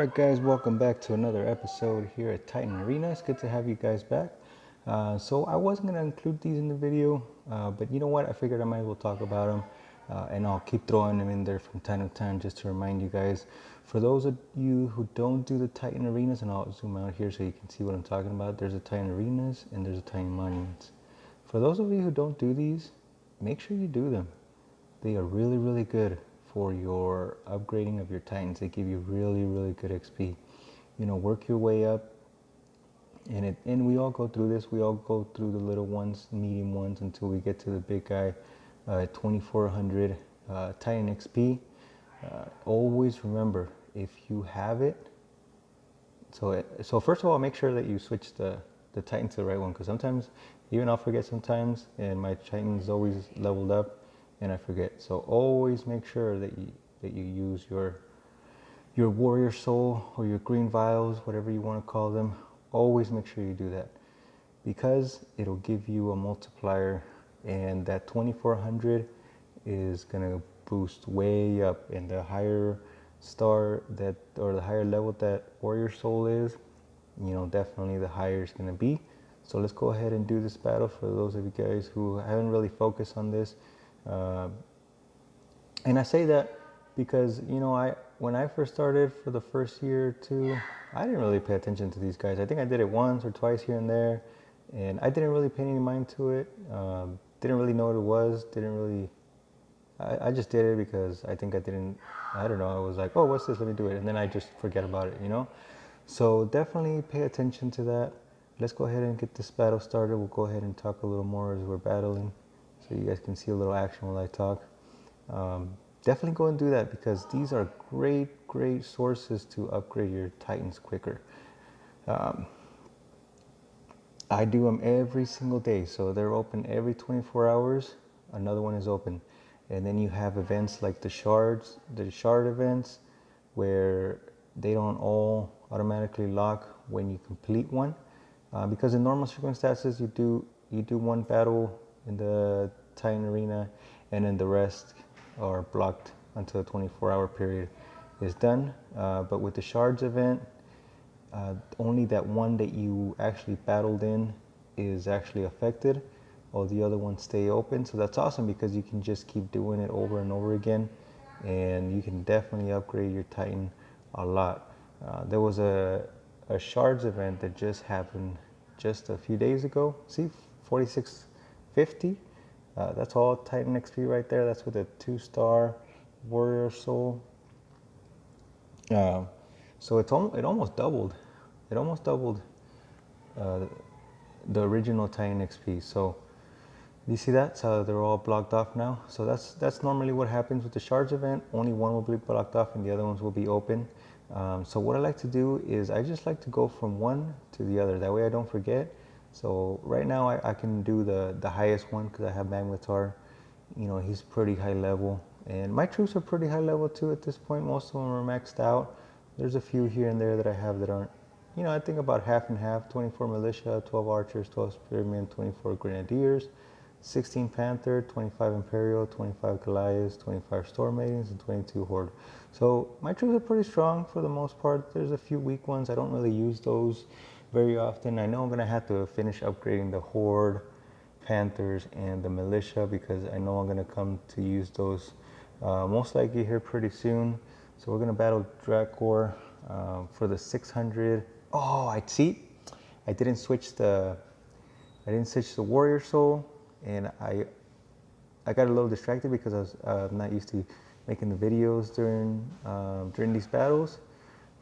Alright guys, welcome back to another episode here at Titan Arena. It's good to have you guys back. So I wasn't going to include these in the video, but you know what, I figured I might as well talk about them, and I'll keep throwing them in there from time to time just to remind you guys. For those of you who don't do the Titan Arenas, and I'll zoom out here so you can see what I'm talking about, there's a Titan Arenas and there's a Titan Monuments. For those of you who don't do these, make sure you do them. They are really, really good for your upgrading of your Titans. They give you really, really good XP. You know, work your way up, and we all go through this. We all go through the little ones, medium ones, until we get to the big guy at 2400 Titan XP. Always remember, if you have it, so first of all, make sure that you switch the Titan to the right one, because sometimes, even I'll forget sometimes, and my Titan's always leveled up, and I forget. So always make sure that you use your warrior soul or your green vials, whatever you want to call them. Always make sure you do that, because it'll give you a multiplier, and that 2400 is gonna boost way up. And the higher star that, or the higher level that warrior soul is, you know, definitely the higher it's gonna be. So let's go ahead and do this battle for those of you guys who haven't really focused on this. And I say that because, you know, when I first started for the first year or two, I didn't really pay attention to these guys. I think I did it once or twice here and there, and I didn't really pay any mind to it. Didn't really know what it was. I just did it because I don't know, I was like, oh, what's this? Let me do it. And then I just forget about it, you know? So definitely pay attention to that. Let's go ahead and get this battle started. We'll go ahead and talk a little more as we're battling, so you guys can see a little action while I talk. Definitely go and do that, because these are great sources to upgrade your Titans quicker. I do them every single day, so they're open every 24 hours. Another one is open. And then you have events like the shard events, where they don't all automatically lock when you complete one, because in normal circumstances you do one battle in the Titan Arena, and then the rest are blocked until the 24-hour period is done. But with the shards event, only that one that you actually battled in is actually affected. All the other ones stay open. So that's awesome, because you can just keep doing it over and over again, and you can definitely upgrade your Titan a lot. There was a shards event that just happened just a few days ago. See, 4650. That's all Titan XP right there. That's with a 2-star warrior soul. So it almost doubled. It almost doubled the original Titan XP. So you see that? So they're all blocked off now. So that's normally what happens with the shards event. Only one will be blocked off, and the other ones will be open. So what I like to do is I just like to go from one to the other. That way I don't forget. So right now I can do the highest one, because I have Magnetar. You know, he's pretty high level, and my troops are pretty high level too at this point. Most of them are maxed out. There's a few here and there that I have that aren't. You know, I think about half and half. 24 militia, 12 archers, 12 spearmen, 24 grenadiers, 16 panther, 25 imperial, 25 goliaths, 25 storm maidens, and 22 horde. So my troops are pretty strong for the most part. There's a few weak ones. I don't really use those very often. I know I'm gonna have to finish upgrading the horde, panthers, and the militia, because I know I'm gonna come to use those most likely here pretty soon. So we're gonna battle Dracor for the 600. Oh, I didn't switch the warrior soul, and I got a little distracted because I was not used to making the videos during these battles.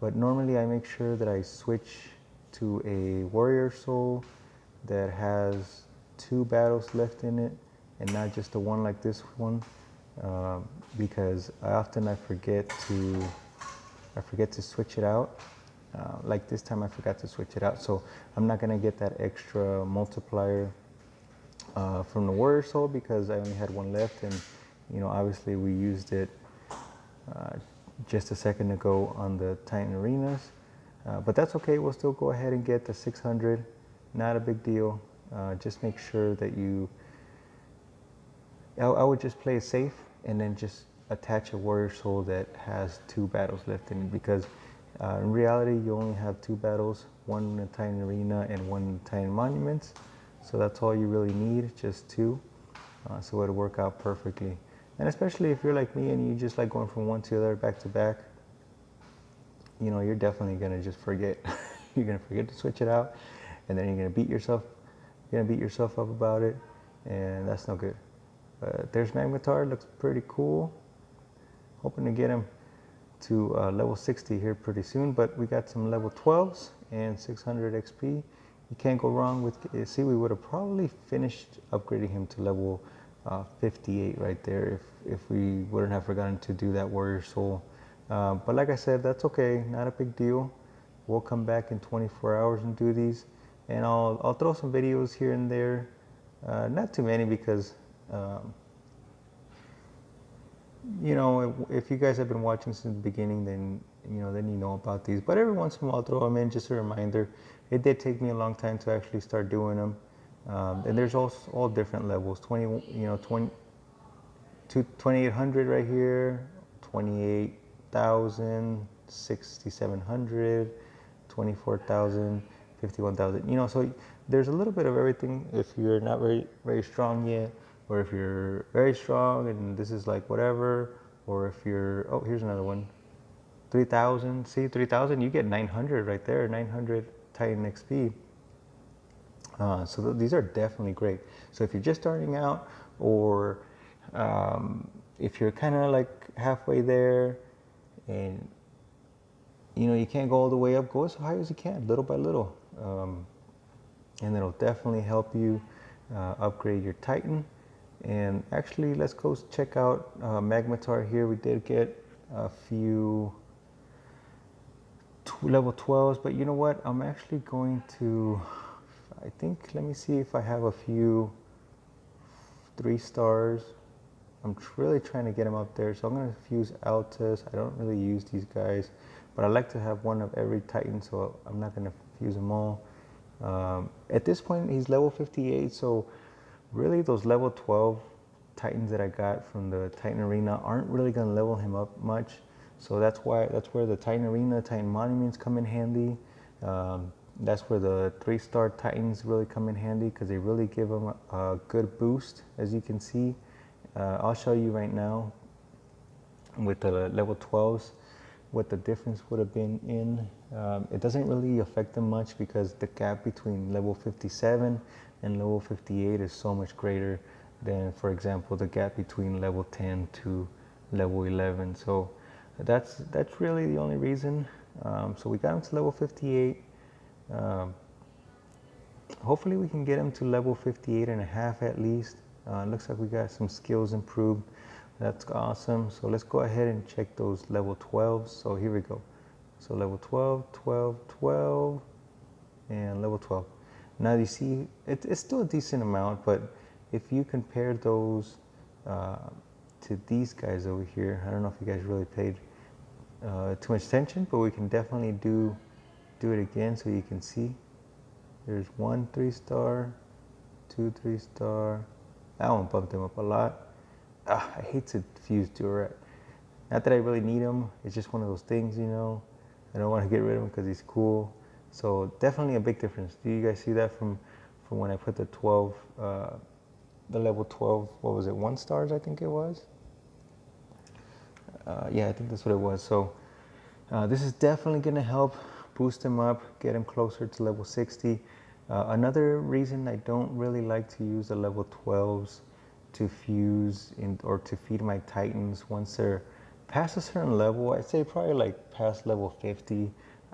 But normally I make sure that I switch to a warrior soul that has 2 battles left in it, and not just the one like this one, because I forget to switch it out. Like this time I forgot to switch it out, so I'm not gonna get that extra multiplier from the warrior soul, because I only had one left, and you know, obviously we used it just a second ago on the Titan Arenas. But that's okay, we'll still go ahead and get the 600. Not a big deal. Just make sure that I would just play it safe, and then just attach a warrior soul that has 2 battles left in it, because In reality, you only have 2 battles, one in the Titan Arena and one in the Titan Monuments. So that's all you really need, just 2. So it'll work out perfectly. And especially if you're like me and you just like going from one to the other back to back, you know, you're definitely gonna just forget. You're gonna forget to switch it out, and then you're gonna beat yourself. You're gonna beat yourself up about it, and that's no good. There's Magnetar, looks pretty cool. Hoping to get him to level 60 here pretty soon, but we got some level 12s and 600 XP. You can't go wrong with, see, we would have probably finished upgrading him to level 58 right there if we wouldn't have forgotten to do that Warrior Soul. But like I said, that's okay, not a big deal. We'll come back in 24 hours and do these, and I'll throw some videos here and there. Not too many because you know, if you guys have been watching since the beginning, then you know about these. But every once in a while, I'll throw them in, just a reminder. It did take me a long time to actually start doing them, and there's also all different levels. 2800 right here, 28,000, 6,700, 24,000, 51,000. You know, so there's a little bit of everything. If you're not very strong yet, or if you're very strong and this is like whatever, or if you're, oh, here's another one, 3,000. See, 3,000, you get 900 right there, 900 Titan XP. So these are definitely great. So if you're just starting out, or if you're kind of like halfway there, and you know you can't go all the way up, go as high as you can, little by little, and it'll definitely help you upgrade your Titan. And actually, let's go check out Magnetar here. We did get a few level 12s, but you know what? I'm actually going to, I think, let me see if I have a few 3 stars. I'm really trying to get them up there, so I'm going to fuse Altus. I don't really use these guys, but I like to have one of every Titan, so I'm not going to fuse them all. At this point, he's level 58, so really those level 12 Titans that I got from the Titan Arena aren't really going to level him up much. So that's where the Titan Arena, Titan Monuments come in handy. That's where the 3-star Titans really come in handy, because they really give them a good boost, as you can see. I'll show you right now with the level 12s what the difference would have been in. It doesn't really affect them much because the gap between level 57 and level 58 is so much greater than, for example, the gap between level 10 to level 11. So that's really the only reason. So we got him to level 58. Hopefully we can get him to level 58 and a half at least. Looks like we got some skills improved. That's awesome. So let's go ahead and check those level 12s. So here we go. So level 12, 12, 12, and level 12. Now you see, it's still a decent amount, but if you compare those to these guys over here, I don't know if you guys really paid too much attention, but we can definitely do it again so you can see. There's 1 3-star, 2 3-star. That one bumped him up a lot. I hate to fuse Durat. Not that I really need him. It's just one of those things, you know. I don't want to get rid of him because he's cool. So definitely a big difference. Do you guys see that from when I put the 12, the level 12, what was it, 1 stars I think it was? Yeah, I think that's what it was. So this is definitely going to help boost him up, get him closer to level 60. Another reason I don't really like to use the level 12s to fuse or to feed my Titans once they're past a certain level, I'd say probably like past level 50,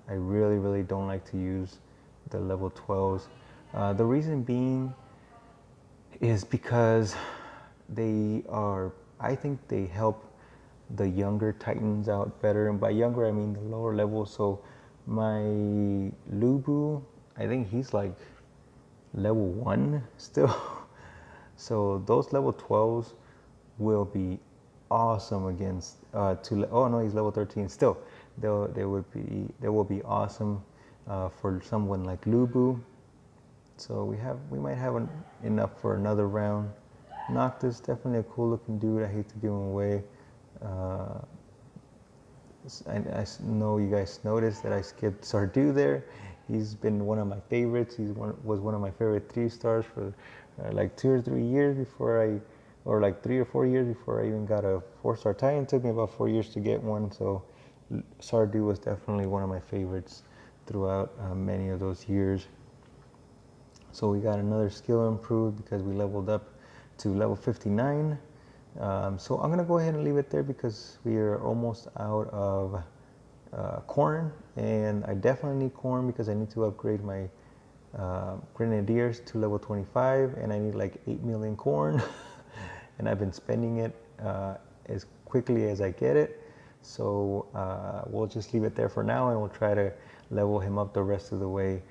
I really don't like to use the level 12s. The reason being is because I think they help the younger Titans out better. And by younger, I mean the lower level. So my Lubu, I think he's like level 1 still. So those level 12s will be awesome against oh no, he's level 13 still. They will be awesome for someone like Lubu. So we might have enough for another round. Noctis, definitely a cool looking dude. I hate to give him away. know you guys noticed that I skipped Sardu there. He's been one of my favorites. Was one of my favorite 3 stars for like 2 or 3 years before or like 3 or 4 years before I even got a 4-star Titan. It took me about 4 years to get one. So Sardu was definitely one of my favorites throughout many of those years. So we got another skill improved because we leveled up to level 59. So I'm gonna go ahead and leave it there because we are almost out of corn, and I definitely need corn because I need to upgrade my grenadiers to level 25, and I need like 8 million corn, and I've been spending it as quickly as I get it. So we'll just leave it there for now, and we'll try to level him up the rest of the way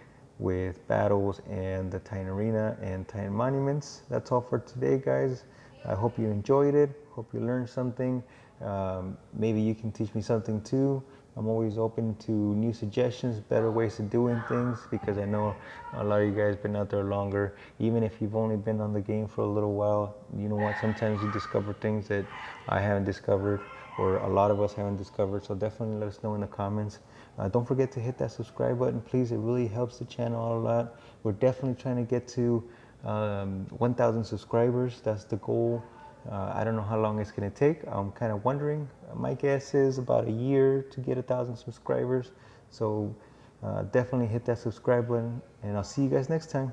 with battles and the Titan Arena and Titan Monuments. That's all for today, guys. I hope you enjoyed it. Hope you learned something. Maybe you can teach me something too. I'm always open to new suggestions, better ways of doing things, because I know a lot of you guys been out there longer. Even if you've only been on the game for a little while, you know what? Sometimes you discover things that I haven't discovered, or a lot of us haven't discovered. So definitely let us know in the comments. Don't forget to hit that subscribe button, please. It really helps the channel out a lot. We're definitely trying to get to 1,000 subscribers. That's the goal. I don't know how long it's going to take. I'm kind of wondering. My guess is about a year to get 1,000 subscribers. So definitely hit that subscribe button, and I'll see you guys next time.